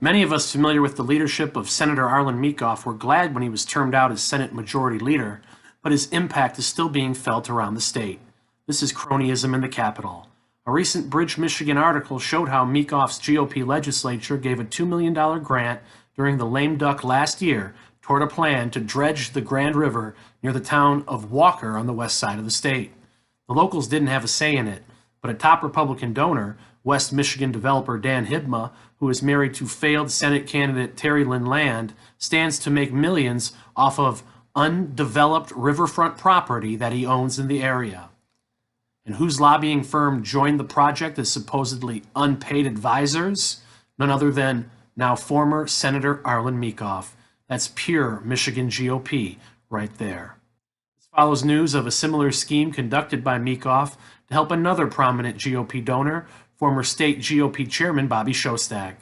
Many of us familiar with the leadership of Senator Arlan Meekhof were glad when he was termed out as Senate Majority Leader, but his impact is still being felt around the state. This is cronyism in the Capitol. A recent Bridge, Michigan article showed how Meekhof's GOP legislature gave a $2 million grant during the lame duck last year toward a plan to dredge the Grand River near the town of Walker on the west side of the state. The locals didn't have a say in it, but a top Republican donor, West Michigan developer Dan Hibma, who is married to failed Senate candidate Terry Lynn Land, stands to make millions off of undeveloped riverfront property that he owns in the area. And whose lobbying firm joined the project as supposedly unpaid advisors? None other than now former Senator Arlan Meekhof. That's pure Michigan GOP right there. This follows news of a similar scheme conducted by Meekhof to help another prominent GOP donor, former state GOP chairman Bobby Shostak.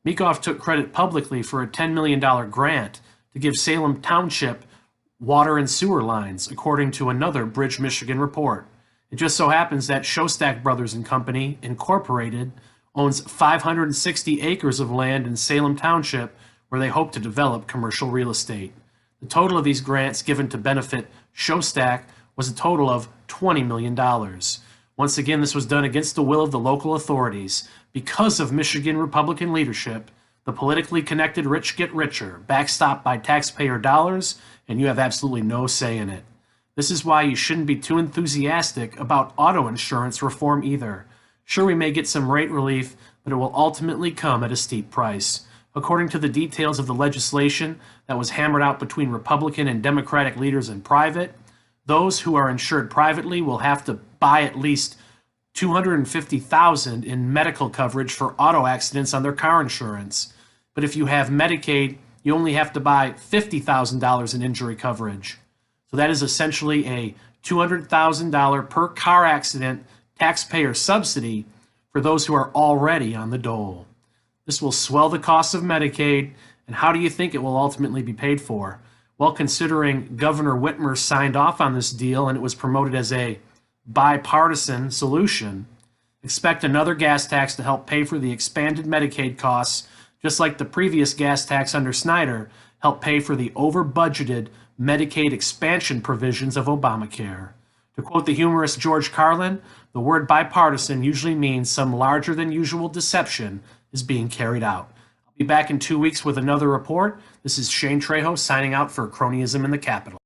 Meekhof took credit publicly for a $10 million grant to give Salem Township water and sewer lines, according to another Bridge, Michigan report. It just so happens that Shostak Brothers and Company, Incorporated, owns 560 acres of land in Salem Township where they hope to develop commercial real estate. The total of these grants given to benefit Shostak was a total of $20 million. Once again, this was done against the will of the local authorities. Because of Michigan Republican leadership, the politically connected rich get richer, backstopped by taxpayer dollars, and you have absolutely no say in it. This is why you shouldn't be too enthusiastic about auto insurance reform either. Sure, we may get some rate relief, but it will ultimately come at a steep price. According to the details of the legislation that was hammered out between Republican and Democratic leaders in private, those who are insured privately will have to buy at least $250,000 in medical coverage for auto accidents on their car insurance. But if you have Medicaid, you only have to buy $50,000 in injury coverage. So that is essentially a $200,000 per car accident taxpayer subsidy for those who are already on the dole. This will swell the cost of Medicaid, and how do you think it will ultimately be paid for? Well, considering Governor Whitmer signed off on this deal and it was promoted as a bipartisan solution, expect another gas tax to help pay for the expanded Medicaid costs, just like the previous gas tax under Snyder helped pay for the over-budgeted Medicaid expansion provisions of Obamacare. To quote the humorist George Carlin, the word bipartisan usually means some larger than usual deception is being carried out. I'll be back in 2 weeks with another report. This is Shane Trejo signing out for Cronyism in the Capitol.